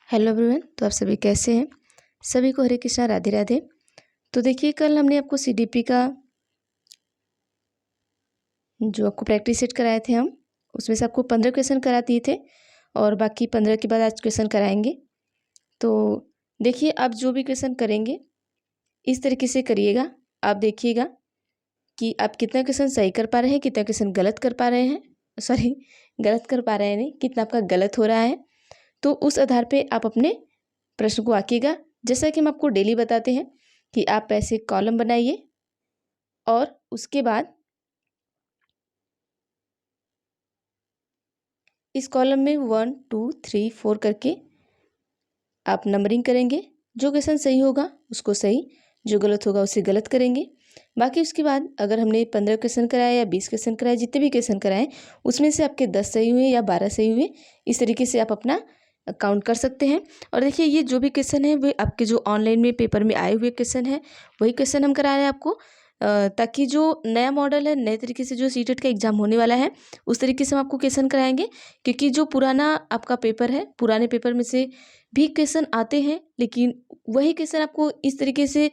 Hello everyone. तो आप सभी कैसे हैं? सभी को हरे कृष्णा, राधे राधे। तो देखिए, कल हमने आपको सीडीपी का जो आपको प्रैक्टिस सेट कराए थे, हम उसमें से आपको 15 क्वेश्चन करा दिए थे और बाकी 15 के बाद आज क्वेश्चन कराएंगे। तो देखिए, आप जो भी क्वेश्चन करेंगे इस तरीके से करिएगा। आप देखिएगा कि आप कितना क्वेश्चन सही कर पा रहे हैं, कितना क्वेश्चन गलत कर पा रहे हैं, गलत कर पा रहे हैं नहीं, कितना आपका गलत हो रहा है। तो उस आधार पे आप अपने प्रश्न को आंकिएगा। जैसा कि हम आपको डेली बताते हैं कि आप ऐसे कॉलम बनाइए और उसके बाद इस कॉलम में 1 2 3 4 करके आप नंबरिंग करेंगे। जो क्वेश्चन सही होगा उसको सही, जो गलत होगा उसे गलत करेंगे। बाकी उसके बाद अगर हमने 15 क्वेश्चन कराए या 20 क्वेश्चन कराए, जितने भी क्वेश्चन कराए उसमें से आपके 10 सही हुए या 12 सही हुए, इस तरीके से आप अपना काउंट कर सकते हैं। और देखिए, ये जो भी क्वेश्चन है वे आपके जो ऑनलाइन में पेपर में आए हुए क्वेश्चन है वही क्वेश्चन हम करा रहे हैं आपको, ताकि जो नया मॉडल है, नए तरीके से जो सीटेट का एग्जाम होने वाला है उस तरीके से हम आपको क्वेश्चन कराएंगे। क्योंकि जो पुराना आपका पेपर है, पुराने पेपर में से भी क्वेश्चन आते हैं, लेकिन वही क्वेश्चन आपको इस तरीके से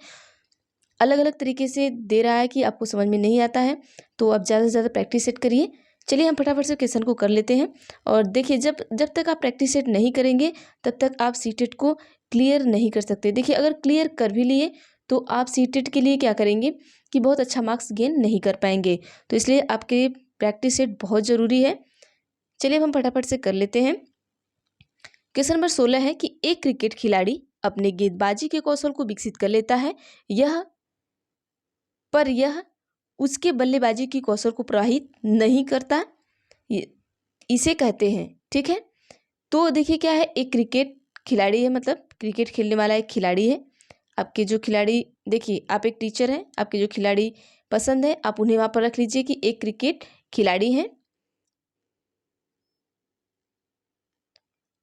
अलग अलग तरीके से दे रहा है कि आपको समझ में नहीं आता है। तो आप ज़्यादा से ज़्यादा प्रैक्टिस सेट करिए। चलिए हम फटाफट से क्वेश्चन को कर लेते हैं। और देखिए, जब जब तक आप प्रैक्टिस सेट नहीं करेंगे तब तक आप सीटेट को क्लियर नहीं कर सकते। देखिए, अगर क्लियर कर भी लिए तो आप सीटेट के लिए क्या करेंगे कि बहुत अच्छा मार्क्स गेन नहीं कर पाएंगे। तो इसलिए आपके प्रैक्टिस सेट बहुत ज़रूरी है। चलिए अब हम फटाफट से कर लेते हैं। क्वेश्चन नंबर 16 है कि एक क्रिकेट खिलाड़ी अपने गेंदबाजी के कौशल को विकसित कर लेता है, यह उसके बल्लेबाजी की कौशल को प्रभावित नहीं करता, इसे कहते हैं। ठीक है, तो देखिए क्या है, एक क्रिकेट खिलाड़ी है, मतलब क्रिकेट खेलने वाला एक खिलाड़ी है। आपके जो खिलाड़ी, देखिए आप एक टीचर हैं, आपके जो खिलाड़ी पसंद है आप उन्हें वहां पर रख लीजिए कि एक क्रिकेट खिलाड़ी है।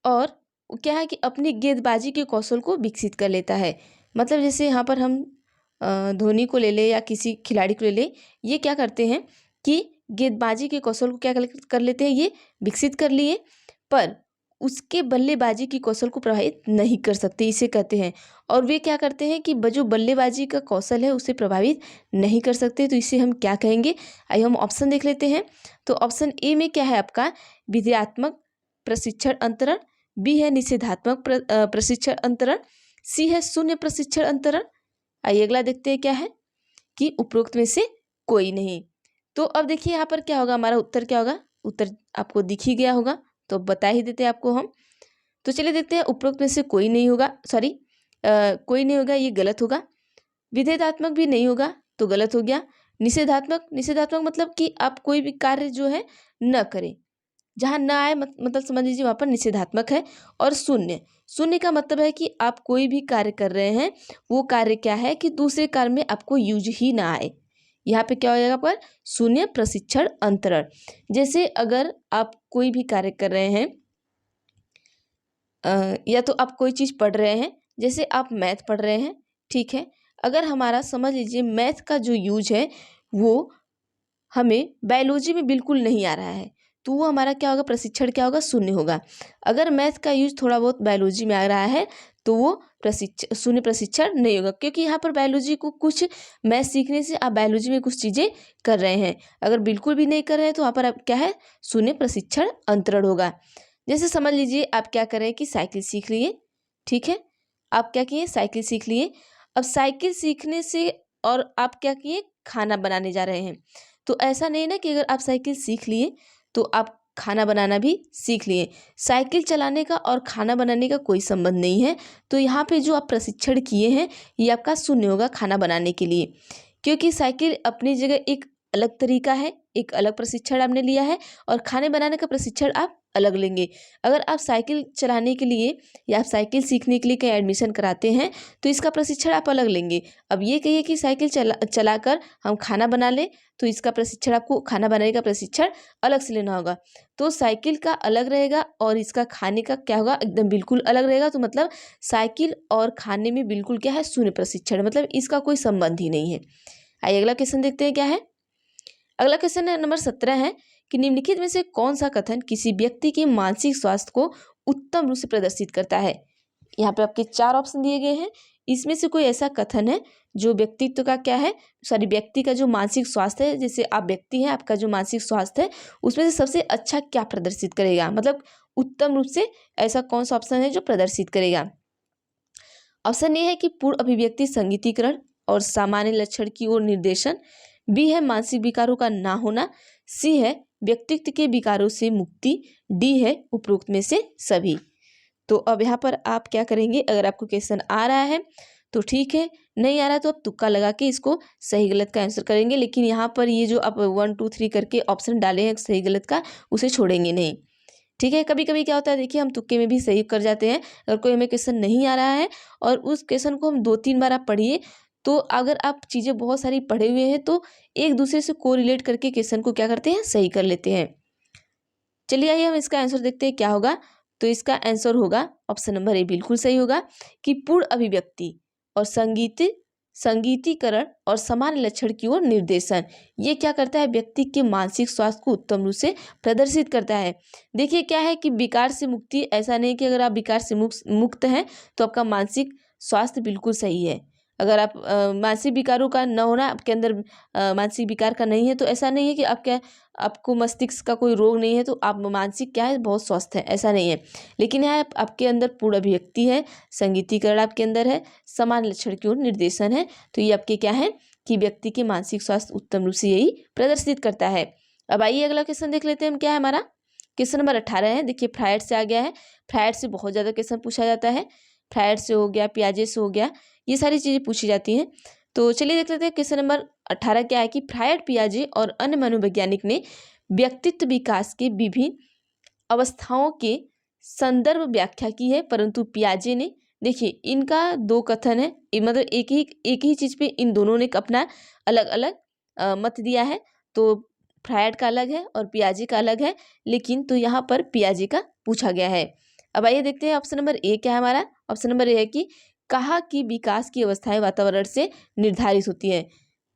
और क्या है कि अपनी गेंदबाजी के कौशल को विकसित कर लेता है। मतलब जैसे यहाँ पर हम धोनी को ले ले या किसी खिलाड़ी को ले ले, ये क्या करते हैं कि गेंदबाजी के कौशल को क्या कर लेते हैं, ये विकसित कर लिए, पर उसके बल्लेबाजी की कौशल को प्रभावित नहीं कर सकते, इसे कहते हैं। और वे क्या करते हैं कि जो बल्लेबाजी का कौशल है उसे प्रभावित नहीं कर सकते, तो इसे हम क्या कहेंगे। आइए हम ऑप्शन देख लेते हैं। तो ऑप्शन ए में क्या है आपका, विधेयात्मक प्रशिक्षण अंतरण, बी है निषेधात्मक प्रशिक्षण अंतरण, सी है शून्य प्रशिक्षण अंतरण। आइए अगला देखते हैं क्या है कि उपरोक्त में से कोई नहीं। तो अब देखिए यहाँ पर क्या होगा, हमारा उत्तर क्या होगा, उत्तर आपको दिख ही गया होगा, तो बता ही देते हैं आपको हम। तो चलिए देखते हैं, उपरोक्त में से कोई नहीं होगा, सॉरी कोई नहीं होगा, ये गलत होगा। विधेयात्मक भी नहीं होगा तो गलत हो गया। निषेधात्मक, निषेधात्मक मतलब कि आप कोई भी कार्य जो है न करें, जहाँ ना आए, मतलब समझ लीजिए वहाँ पर निषेधात्मक है। और शून्य, शून्य का मतलब है कि आप कोई भी कार्य कर रहे हैं, वो कार्य क्या है कि दूसरे कार्य में आपको यूज ही ना आए। यहाँ पे क्या हो जाएगा पर शून्य प्रशिक्षण अंतरण। जैसे अगर आप कोई भी कार्य कर रहे हैं, या तो आप कोई चीज़ पढ़ रहे हैं, जैसे आप मैथ पढ़ रहे हैं, ठीक है, अगर हमारा समझ लीजिए मैथ का जो यूज है वो हमें बायोलॉजी में बिल्कुल नहीं आ रहा है, तो वो हमारा क्या होगा, प्रशिक्षण क्या होगा, शून्य होगा। अगर मैथ का यूज थोड़ा बहुत बायोलॉजी में आ रहा है तो वो शून्य प्रशिक्षण नहीं होगा, क्योंकि यहाँ पर बायोलॉजी को कुछ मैथ सीखने से आप बायोलॉजी में कुछ चीज़ें कर रहे हैं। अगर बिल्कुल भी नहीं कर रहे हैं तो वहाँ पर आप क्या है, शून्य प्रशिक्षण अंतरण होगा। जैसे समझ लीजिए आप क्या कर रहे हैं कि साइकिल सीख लिए, ठीक है, आप क्या किए, साइकिल सीख लिए। अब साइकिल सीखने से और आप क्या किए, खाना बनाने जा रहे हैं। तो ऐसा नहीं ना कि अगर आप साइकिल सीख लिए तो आप खाना बनाना भी सीख लिए। साइकिल चलाने का और खाना बनाने का कोई संबंध नहीं है। तो यहाँ पे जो आप प्रशिक्षण किए हैं ये आपका शून्य होगा खाना बनाने के लिए, क्योंकि साइकिल अपनी जगह एक अलग तरीका है, एक अलग प्रशिक्षण आपने लिया है, और खाने बनाने का प्रशिक्षण आप अलग लेंगे। अगर आप साइकिल चलाने के लिए या आप साइकिल सीखने के लिए कहीं एडमिशन कराते हैं तो इसका प्रशिक्षण आप अलग लेंगे। अब ये कहिए कि साइकिल चलाकर हम खाना बना लें, तो इसका प्रशिक्षण, आपको खाना बनाने का प्रशिक्षण अलग से लेना होगा। तो साइकिल का अलग रहेगा और इसका खाने का क्या होगा, एकदम बिल्कुल अलग रहेगा। तो मतलब साइकिल और खाने में बिल्कुल क्या है, शून्य प्रशिक्षण, मतलब इसका कोई संबंध ही नहीं है। आइए अगला क्वेश्चन देखते हैं क्या है। अगला क्वेश्चन है नंबर 17 है कि निम्नलिखित में से कौन सा कथन किसी व्यक्ति के मानसिक स्वास्थ्य को उत्तम रूप से प्रदर्शित करता है। यहाँ पे आपके 4 ऑप्शन दिए गए हैं, इसमें से कोई ऐसा कथन है जो व्यक्तित्व का क्या है, व्यक्ति का जो मानसिक स्वास्थ्य है, जैसे आप व्यक्ति हैं, आपका जो मानसिक स्वास्थ्य है उसमें से सबसे अच्छा क्या प्रदर्शित करेगा, मतलब उत्तम रूप से ऐसा कौन सा ऑप्शन है जो प्रदर्शित करेगा। ऑप्शन ए है कि पूर्ण अभिव्यक्ति संगीतीकरण और सामान्य लक्षण की ओर निर्देशन, बी है मानसिक विकारों का ना होना, सी है व्यक्तित्व के विकारों से मुक्ति, डी है उपरोक्त में से सभी। तो अब यहाँ पर आप क्या करेंगे, अगर आपको क्वेश्चन आ रहा है तो ठीक है, नहीं आ रहा तो आप तुक्का लगा के इसको सही गलत का आंसर करेंगे, लेकिन यहाँ पर ये जो आप 1 2 3 करके ऑप्शन डाले हैं सही गलत का, उसे छोड़ेंगे नहीं। ठीक है, कभी कभी क्या होता है, देखिए हम तुक्के में भी सही कर जाते हैं। अगर कोई हमें क्वेश्चन नहीं आ रहा है और उस क्वेश्चन को हम 2-3 बार आप पढ़िए, तो अगर आप चीज़ें बहुत सारी पढ़े हुए हैं तो एक दूसरे से कोरिलेट करके क्वेश्चन को क्या करते हैं, सही कर लेते हैं। चलिए आइए हम इसका आंसर देखते हैं क्या होगा। तो इसका आंसर होगा ऑप्शन नंबर ए, बिल्कुल सही होगा कि पूर्ण अभिव्यक्ति और संगीतीकरण और सामान्य लक्षण की ओर निर्देशन, ये क्या करता है, व्यक्ति के मानसिक स्वास्थ्य को उत्तम रूप से प्रदर्शित करता है। देखिए क्या है कि विकार से मुक्ति, ऐसा नहीं कि अगर आप विकार से मुक्त हैं तो आपका मानसिक स्वास्थ्य बिल्कुल सही है। अगर आप मानसिक विकारों का न होना, आपके अंदर मानसिक विकार का नहीं है, तो ऐसा नहीं है कि आपको मस्तिष्क का कोई रोग नहीं है तो आप मानसिक क्या है, बहुत स्वस्थ है, ऐसा नहीं है। लेकिन यहाँ आपके अंदर पूर्ण अभिव्यक्ति है, संगीतीकरण आपके अंदर है, समान लक्षण की ओर निर्देशन है, तो ये आपके क्या है कि व्यक्ति के मानसिक स्वास्थ्य उत्तम रूप से यही प्रदर्शित करता है। अब आइए अगला क्वेश्चन देख लेते हैं हम, क्या है हमारा क्वेश्चन नंबर 18 है। देखिए फ्रायड से आ गया है, फ्रायड से बहुत ज़्यादा क्वेश्चन पूछा जाता है, फ्रायड से हो गया, पियाजे से हो गया, ये सारी चीज़ें पूछी जाती हैं। तो चलिए देख लेते हैं क्वेश्चन नंबर 18 क्या है कि फ्रायड, पियाजे और अन्य मनोवैज्ञानिक ने व्यक्तित्व विकास के विभिन्न अवस्थाओं के संदर्भ व्याख्या की है, परंतु पियाजे ने, देखिए इनका 2 कथन है, मतलब एक ही चीज़ पे इन दोनों ने अपना अलग अलग मत दिया है। तो फ्रायड का अलग है और पियाजे का अलग है, लेकिन तो यहाँ पर पियाजे का पूछा गया है। अब आइए देखते हैं ऑप्शन नंबर ए क्या है हमारा। ऑप्शन नंबर ए है कि कहा कि विकास की अवस्थाएं वातावरण से निर्धारित होती है,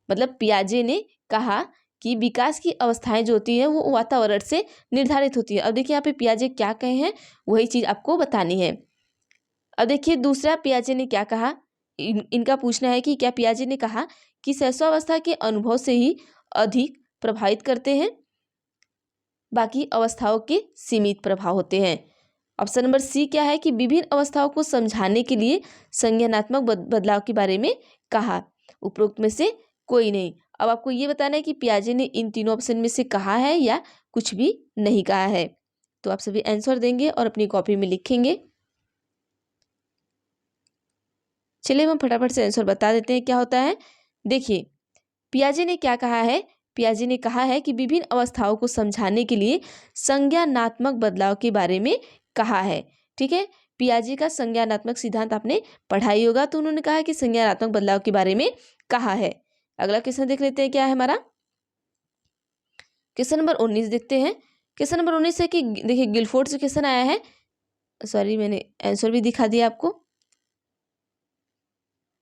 मतलब पियाजे ने कहा कि विकास की अवस्थाएं जो होती हैं वो वातावरण से निर्धारित होती है। अब देखिए यहाँ पे पियाजे क्या कहे हैं, वही चीज़ आपको बतानी है। अब देखिए दूसरा पियाजे ने क्या कहा, इनका पूछना है कि क्या पियाजे ने कहा कि शैशवावस्था के अनुभव से ही अधिक प्रभावित करते हैं, बाकी अवस्थाओं के सीमित प्रभाव होते हैं। ऑप्शन नंबर सी क्या है कि विभिन्न अवस्थाओं को समझाने के लिए संज्ञानात्मक बदलाव के बारे में कहा, उपरोक्त में से कोई नहीं। अब आपको ये बताना है कि पियाजे ने इन तीनों ऑप्शन में से कहा है या कुछ भी नहीं कहा है। तो आप सभी आंसर देंगे और अपनी कॉपी में लिखेंगे। चलिए हम फटाफट से आंसर बता देते हैं क्या होता है। देखिए पियाजे ने क्या कहा है, पियाजे ने कहा है कि विभिन्न अवस्थाओं को समझाने के लिए संज्ञानात्मक बदलाव के बारे में कहा है। ठीक है, पियाजे का संज्ञानात्मक सिद्धांत आपने पढ़ाई होगा, तो उन्होंने कहा कि संज्ञानात्मक बदलाव के बारे में कहा है। अगला क्वेश्चन देख लेते हैं क्या है हमारा। क्वेश्चन नंबर 19 देखते हैं। क्वेश्चन नंबर 19 है कि देखिए गिलफोर्ड से क्वेश्चन आया है, सॉरी मैंने आंसर भी दिखा दिया आपको।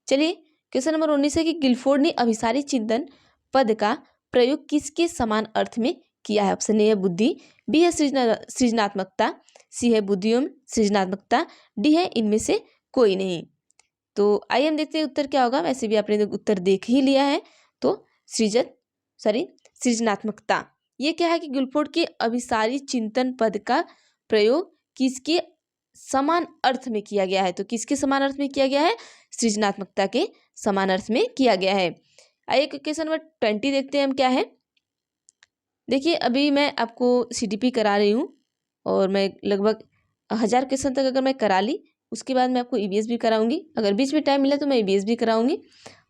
चलिए क्वेश्चन नंबर 19 है कि गिलफोर्ड ने अभिसारी चिंतन पद का प्रयोग किसके समान अर्थ में किया है। ऑप्शन ए है बुद्धि, बी है सृजनात्मकता, सी है बुद्धि एवं सृजनात्मकता, डी है इनमें से कोई नहीं। तो आइए हम देखते हैं उत्तर क्या होगा। वैसे भी आपने उत्तर देख ही लिया है। तो सृजनात्मकता, ये क्या है कि गिलफोर्ड के अभिसारी चिंतन पद का प्रयोग किसके समान अर्थ में किया गया है। तो किसके समान अर्थ में किया गया है, सृजनात्मकता के समान अर्थ में किया गया है। आइए क्वेश्चन नंबर 20 देखते हैं हम क्या है। देखिए अभी मैं आपको CDP करा रही हूँ और मैं लगभग 1000 क्वेश्चन तक अगर मैं करा ली, उसके बाद मैं आपको EVS भी कराऊंगी। अगर बीच में टाइम मिला तो मैं EVS भी कराऊंगी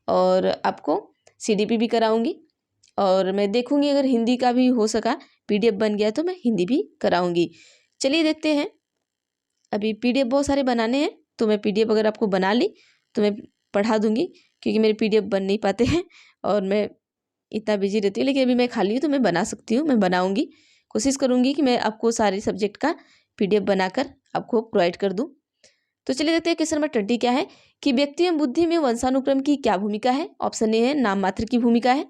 और आपको CDP भी कराऊंगी, और मैं देखूंगी अगर हिंदी का भी हो सका, PDF बन गया तो मैं हिंदी भी कराऊंगी। चलिए देखते हैं। अभी PDF बहुत सारे बनाने हैं, तो मैं PDF अगर आपको बना ली तो मैं पढ़ा दूंगी, क्योंकि मेरे PDF बन नहीं पाते हैं और मैं इतना बिजी रहती हूँ। लेकिन अभी मैं खाली हूँ तो मैं बना सकती हूँ, मैं बनाऊंगी, कोशिश करूंगी कि मैं आपको सारे सब्जेक्ट का PDF बनाकर आपको प्रोवाइड कर दूँ। तो चलिए देखते हैं क्वेश्चन नंबर 20 क्या है कि व्यक्ति एवं बुद्धि में वंशानुक्रम की क्या भूमिका है। ऑप्शन ए है नाम मात्र की भूमिका है,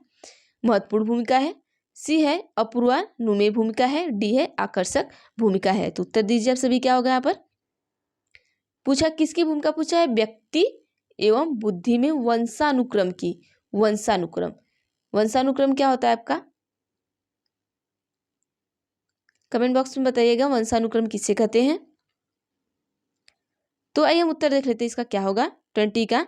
महत्वपूर्ण भूमिका है, सी है अपूर्वानुमेय भूमिका है, डी है आकर्षक भूमिका है। तो उत्तर दीजिए आप सभी क्या होगा यहाँ पर। पूछा किसकी भूमिका पूछा है, व्यक्ति एवं बुद्धि में वंशानुक्रम की। वंशानुक्रम, वंशानुक्रम क्या होता है आपका, कमेंट बॉक्स में बताइएगा वंशानुक्रम किसे कहते हैं। तो आइए हम उत्तर देख लेते हैं इसका क्या होगा 20 का।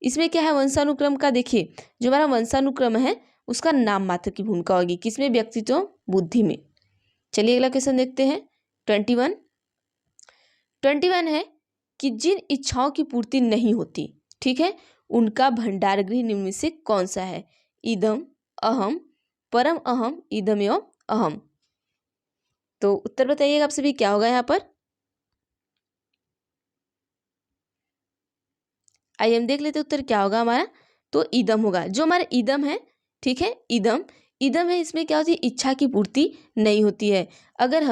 इसमें क्या है वंशानुक्रम का, देखिए जो हमारा वंशानुक्रम है उसका नाम मात्र की भूमिका होगी, किसमें, व्यक्तित्व बुद्धि में। चलिए अगला क्वेश्चन देखते हैं 21। 21 है कि जिन इच्छाओं की पूर्ति नहीं होती, ठीक है, उनका भंडार गृह निम्न में से कौन सा है, इदम, अहम, परम अहम, इदम एवं अहम। तो उत्तर बताइएगा आप सभी क्या होगा यहाँ पर। आइए हम देख लेते उत्तर क्या होगा हमारा। तो इदम होगा, जो हमारा इदम है, ठीक है, इदम, इदम है, इसमें क्या होती है, इच्छा की पूर्ति नहीं होती है। अगर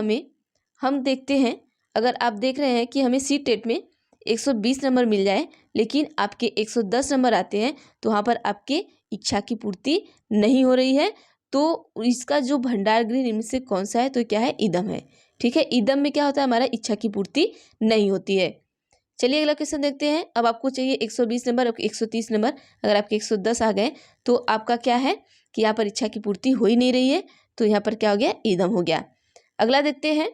हम देखते हैं, अगर आप देख रहे हैं कि हमें सी टेट में 120 नंबर मिल जाए लेकिन आपके 110 नंबर आते हैं, तो वहाँ पर आपके इच्छा की पूर्ति नहीं हो रही है, तो इसका जो भंडार गृह निम्न से कौन सा है, तो क्या है, इदम है। ठीक है, इदम में क्या होता है, हमारा इच्छा की पूर्ति नहीं होती है। चलिए अगला क्वेश्चन देखते हैं। अब आपको चाहिए 120 नंबर, आपके 130 नंबर, अगर आपके 110 आ गए तो आपका क्या है कि यहाँ पर इच्छा की पूर्ति हो ही नहीं रही है, तो यहाँ पर क्या हो गया, ईदम हो गया। अगला देखते हैं,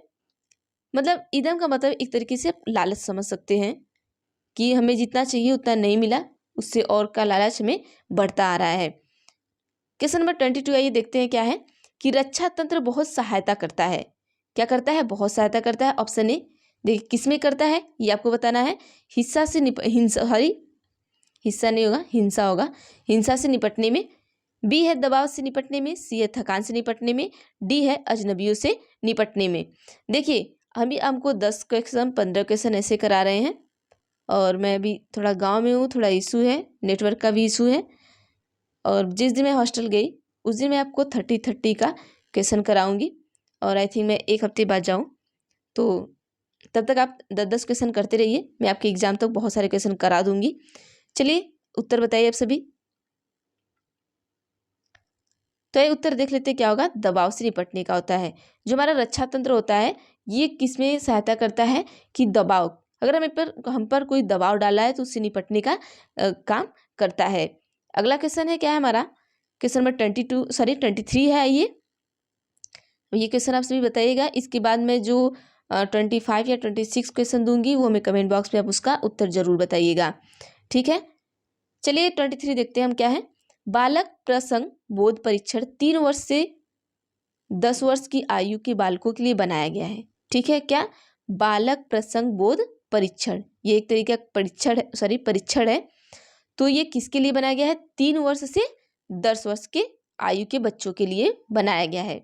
मतलब ईदम का मतलब एक तरीके से लालच समझ सकते हैं कि हमें जितना चाहिए उतना नहीं मिला, उससे और का लालच हमें बढ़ता आ रहा है। क्वेश्चन नंबर 22 आइए देखते हैं क्या है कि रक्षा तंत्र बहुत सहायता करता है। क्या करता है, बहुत सहायता करता है। ऑप्शन ए, देखिए किसमें करता है ये आपको बताना है। हिस्सा से हिस्सा नहीं होगा, हिंसा होगा, हिंसा से निपटने में। बी है दबाव से निपटने में। सी है थकान से निपटने में। डी है अजनबियों से निपटने में। देखिए हमको 10 क्वेश्चन 15 क्वेश्चन ऐसे करा रहे हैं, और मैं अभी थोड़ा गांव में हूँ, थोड़ा इशू है, नेटवर्क का भी इशू है, और जिस दिन मैं हॉस्टल गई उस दिन मैं आपको 30 का क्वेश्चन कराऊंगी, और आई थिंक मैं 1 हफ्ते बाद जाऊँ, तो तब तक आप 10-10 क्वेश्चन करते रहिए, मैं आपके एग्जाम तक बहुत सारे क्वेश्चन करा दूंगी। चलिए उत्तर बताइए आप सभी। तो ये उत्तर देख लेते हैं क्या होगा, दबाव से निपटने का होता है। जो हमारा रक्षा तंत्र होता है ये किसमें सहायता करता है कि दबाव, अगर हम पर कोई दबाव डाला है तो उससे निपटने का काम करता है। अगला क्वेश्चन है क्या है हमारा, क्वेश्चन नंबर 23 है। ये क्वेश्चन आप सभी बताइएगा। इसके बाद में जो 25 या 26 क्वेश्चन दूंगी वो हमें कमेंट बॉक्स में आप उसका उत्तर जरूर बताइएगा, ठीक है। चलिए 23 देखते हैं हम क्या है। बालक प्रसंग बोध परीक्षण 3 वर्ष से 10 वर्ष की आयु के बालकों के लिए बनाया गया है, ठीक है। क्या, बालक प्रसंग बोध परीक्षण, ये एक तरीके का परीक्षण है। तो ये किसके लिए बनाया गया है, 3 वर्ष से 10 वर्ष के आयु के बच्चों के लिए बनाया गया है।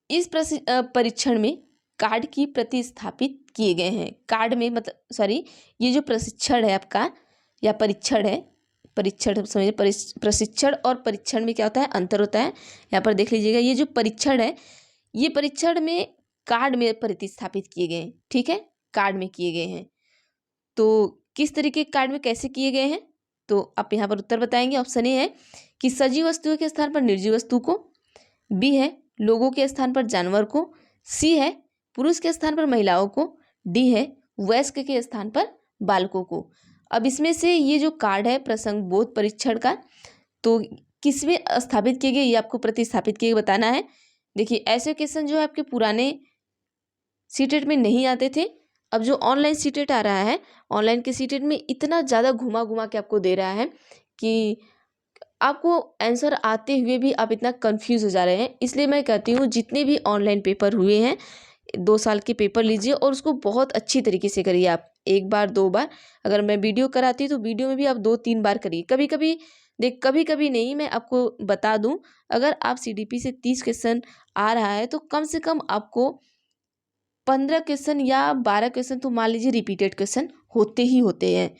इस परीक्षण में कार्ड की प्रतिस्थापित किए गए हैं। कार्ड में ये जो प्रशिक्षण है आपका या परीक्षण है, परीक्षण समझिए, प्रशिक्षण और परीक्षण में क्या होता है, अंतर होता है। यहाँ पर देख लीजिएगा, ये जो परीक्षण है ये परीक्षण में कार्ड में प्रतिस्थापित किए गए हैं, ठीक है, कार्ड में किए गए हैं। तो किस तरीके के कार्ड में कैसे किए गए हैं, तो आप यहाँ पर उत्तर बताएंगे। ऑप्शन ए है कि सजीव वस्तुओं के स्थान पर निर्जीव वस्तु को। बी है लोगों के स्थान पर जानवर को। सी है पुरुष के स्थान पर महिलाओं को। डी है वयस्क के स्थान पर बालकों को। अब इसमें से ये जो कार्ड है प्रसंग बोध परीक्षण का, तो किसमें स्थापित किए गए ये आपको प्रतिस्थापित किए बताना है। देखिए ऐसे क्वेश्चन जो है आपके पुराने सीटेट में नहीं आते थे, अब जो ऑनलाइन सीटेट आ रहा है, ऑनलाइन के सीटेट में इतना ज़्यादा घुमा घुमा के आपको दे रहा है कि आपको आंसर आते हुए भी आप इतना कंफ्यूज हो जा रहे हैं। इसलिए मैं कहती हूँ जितने भी ऑनलाइन पेपर हुए हैं 2 साल के पेपर लीजिए और उसको बहुत अच्छी तरीके से करिए। आप 1 बार 2 बार, अगर मैं वीडियो कराती तो वीडियो में भी आप 2-3 बार करिए। कभी कभी नहीं, मैं आपको बता दूं, अगर आप CDP से 30 क्वेश्चन आ रहा है तो कम से कम आपको 15 क्वेश्चन या 12 क्वेश्चन तो मान लीजिए रिपीटेड क्वेश्चन होते ही होते हैं।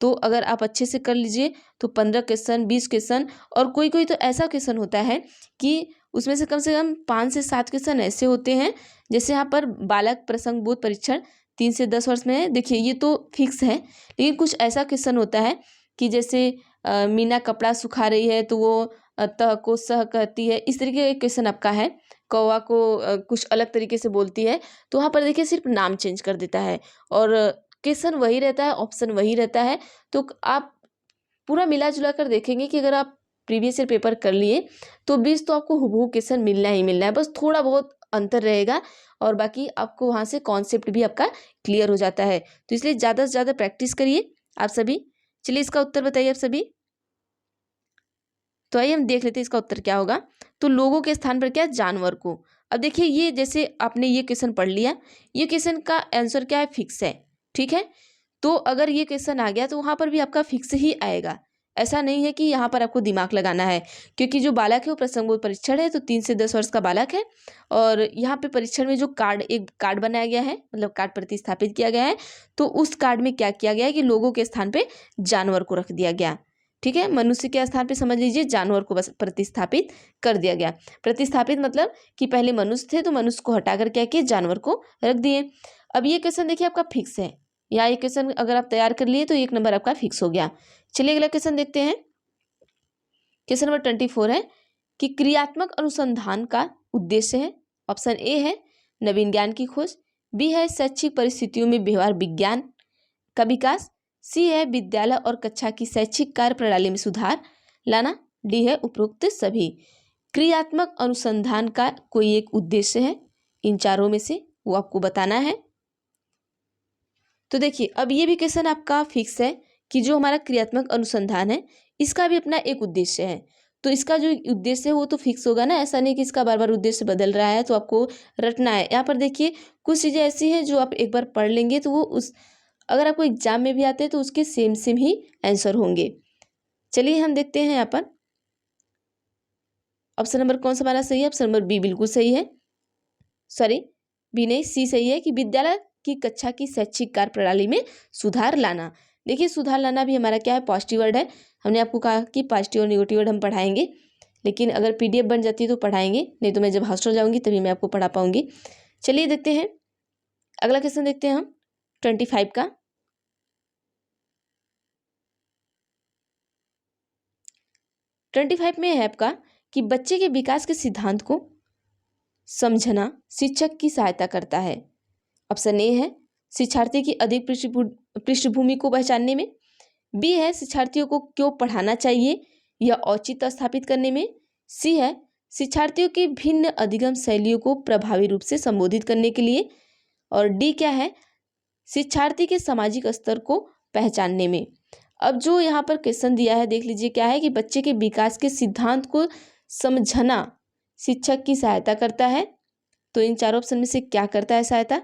तो अगर आप अच्छे से कर लीजिए तो 15 क्वेश्चन 20 क्वेश्चन, और कोई कोई तो ऐसा क्वेश्चन होता है कि उसमें से कम 5 से 7 क्वेश्चन ऐसे होते हैं, जैसे यहाँ पर बालक प्रसंग बोध परीक्षण 3 से 10 वर्ष में है। देखिए ये तो फिक्स है, लेकिन कुछ ऐसा क्वेश्चन होता है कि जैसे मीना कपड़ा सुखा रही है तो वो तह को सह कहती है, इस तरीके का क्वेश्चन आपका है। कौवा को कुछ अलग तरीके से बोलती है, तो वहाँ पर देखिए सिर्फ नाम चेंज कर देता है और क्वेश्चन वही रहता है, ऑप्शन वही रहता है। तो आप पूरा मिला जुला कर देखेंगे कि अगर आप प्रीवियस ईयर पेपर कर लिए तो 20 तो आपको हूबहू क्वेश्चन मिलना ही मिलना है, बस थोड़ा बहुत अंतर रहेगा और बाकी आपको वहाँ से कॉन्सेप्ट भी आपका क्लियर हो जाता है। तो इसलिए ज़्यादा से ज़्यादा प्रैक्टिस करिए आप सभी। चलिए इसका उत्तर बताइए आप सभी। तो आइए हम देख लेते हैं इसका उत्तर क्या होगा। तो लोगों के स्थान पर क्या है, जानवर को। अब देखिए ये जैसे आपने ये क्वेश्चन पढ़ लिया, ये क्वेश्चन का आंसर क्या है, फिक्स है, ठीक है। तो अगर ये क्वेश्चन आ गया तो वहाँ पर भी आपका फिक्स ही आएगा, ऐसा नहीं है कि यहाँ पर आपको दिमाग लगाना है, क्योंकि जो बालक है वो प्रसंगों परीक्षण है, तो 3 से 10 वर्ष का बालक है। और यहाँ पे परीक्षण में जो कार्ड, एक कार्ड बनाया गया है, मतलब कार्ड प्रतिस्थापित किया गया है, तो उस कार्ड में क्या किया गया है कि लोगों के स्थान पे जानवर को रख दिया गया, ठीक है। मनुष्य के स्थान पे समझ लीजिए जानवर को बस प्रतिस्थापित कर दिया गया। प्रतिस्थापित मतलब कि पहले मनुष्य थे तो मनुष्य को हटाकर क्या किए, जानवर को रख दिए। अब ये क्वेश्चन देखिए आपका फिक्स है, या ये क्वेश्चन अगर आप तैयार कर लिए तो 1 नंबर आपका फिक्स हो गया। चलिए अगला क्वेश्चन देखते हैं। क्वेश्चन नंबर 24 है कि क्रियात्मक अनुसंधान का उद्देश्य है। ऑप्शन ए है नवीन ज्ञान की खोज, बी है शैक्षिक परिस्थितियों में व्यवहार विज्ञान का विकास, सी है विद्यालय और कक्षा की शैक्षिक कार्य प्रणाली में सुधार लाना, डी है उपरोक्त सभी। क्रियात्मक अनुसंधान का कोई एक उद्देश्य है, इन चारों में से वो आपको बताना है। तो देखिए अब ये भी क्वेश्चन आपका फिक्स है कि जो हमारा क्रियात्मक अनुसंधान है इसका भी अपना एक उद्देश्य है, तो इसका जो उद्देश्य है वो तो फिक्स होगा ना, ऐसा नहीं कि इसका बार बार उद्देश्य बदल रहा है तो आपको रटना है। यहाँ पर देखिए कुछ चीज़ें ऐसी हैं जो आप एक बार पढ़ लेंगे तो वो उस, अगर आपको एग्जाम में भी आते हैं तो उसके सेम सेम ही आंसर होंगे। चलिए हम देखते हैं यहाँ पर ऑप्शन नंबर कौन सा हमारा सही है। ऑप्शन नंबर बी बिल्कुल सही है, सॉरी बी नहीं, सी सही है कि विद्यालय की कक्षा की शैक्षिक कार्य प्रणाली में सुधार लाना। देखिए सुधार लाना भी हमारा क्या है, पॉजिटिव वर्ड है। हमने आपको कहा कि पॉजिटिव और निगेटिव वर्ड हम पढ़ाएंगे, लेकिन अगर पीडीएफ बन जाती है तो पढ़ाएंगे, नहीं तो मैं जब हॉस्टल जाऊंगी तभी मैं आपको पढ़ा पाऊंगी। चलिए देखते हैं अगला क्वेश्चन, देखते हैं हम 25 का। 25 में है आपका कि बच्चे के विकास के सिद्धांत को समझना शिक्षक की सहायता करता है। ऑप्शन ए है शिक्षार्थी की अधिक पृष्ठभूमि को पहचानने में, बी है शिक्षार्थियों को क्यों पढ़ाना चाहिए या औचित्य स्थापित करने में, सी है शिक्षार्थियों की भिन्न अधिगम शैलियों को प्रभावी रूप से संबोधित करने के लिए, और डी क्या है शिक्षार्थी के सामाजिक स्तर को पहचानने में। अब जो यहाँ पर क्वेश्चन दिया है देख लीजिए क्या है कि बच्चे के विकास के सिद्धांत को समझना शिक्षक की सहायता करता है, तो इन चारों ऑप्शन में से क्या करता है सहायता,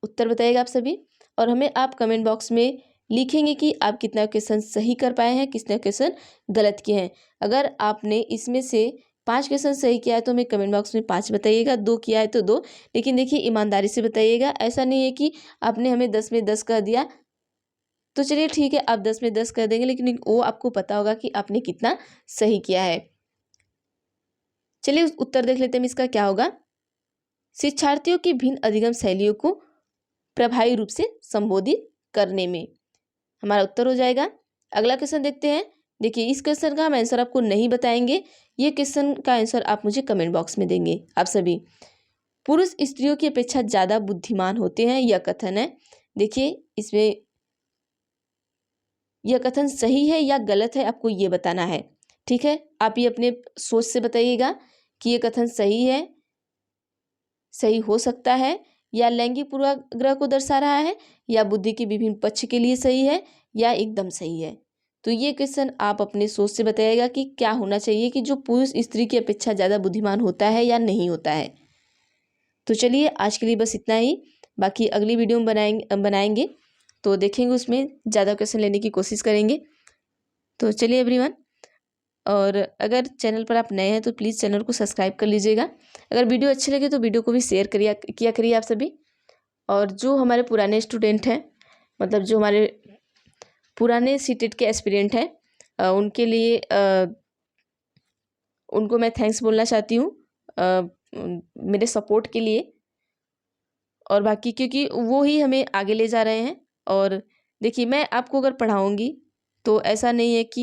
उत्तर बताइएगा आप सभी। और हमें आप कमेंट बॉक्स में लिखेंगे कि आप कितना क्वेश्चन सही कर पाए हैं, कितने क्वेश्चन गलत किए हैं। अगर आपने इसमें से 5 क्वेश्चन सही किया है तो हमें कमेंट बॉक्स में 5 बताइएगा, 2 किया है तो 2, लेकिन देखिए ईमानदारी से बताइएगा। ऐसा नहीं है कि आपने हमें 10 में 10 कर दिया तो चलिए ठीक है आप 10 में 10 कर देंगे, लेकिन वो आपको पता होगा कि आपने कितना सही किया है। चलिए उत्तर देख लेते हैं इसका क्या होगा। शिक्षार्थियों की भिन्न अधिगम शैलियों को प्रभावी रूप से संबोधित करने में हमारा उत्तर हो जाएगा। अगला क्वेश्चन देखते हैं। देखिए इस क्वेश्चन का हम आंसर आपको नहीं बताएंगे, ये क्वेश्चन का आंसर आप मुझे कमेंट बॉक्स में देंगे आप सभी। पुरुष स्त्रियों की अपेक्षा ज़्यादा बुद्धिमान होते हैं, यह कथन है। देखिए इसमें यह कथन सही है या गलत है आपको ये बताना है, ठीक है। आप ये अपने सोच से बताइएगा कि ये कथन सही है, सही हो सकता है, या लैंगिक पूर्वाग्रह को दर्शा रहा है, या बुद्धि के विभिन्न पक्ष के लिए सही है, या एकदम सही है। तो ये क्वेश्चन आप अपने सोच से बताइएगा कि क्या होना चाहिए कि जो पुरुष स्त्री की अपेक्षा ज़्यादा बुद्धिमान होता है या नहीं होता है। तो चलिए आज के लिए बस इतना ही, बाकी अगली वीडियो में बनाएंगे तो देखेंगे, उसमें ज़्यादा क्वेश्चन लेने की कोशिश करेंगे। तो चलिए एवरीवन, और अगर चैनल पर आप नए हैं तो प्लीज़ चैनल को सब्सक्राइब कर लीजिएगा। अगर वीडियो अच्छी लगे तो वीडियो को भी शेयर किया करिए आप सभी। और जो हमारे पुराने स्टूडेंट हैं, मतलब जो हमारे पुराने सीटेट के एस्पिरेंट हैं, उनके लिए उनको मैं थैंक्स बोलना चाहती हूँ मेरे सपोर्ट के लिए, और बाकी क्योंकि वो ही हमें आगे ले जा रहे हैं। और देखिए मैं आपको अगर पढ़ाऊँगी तो ऐसा नहीं है कि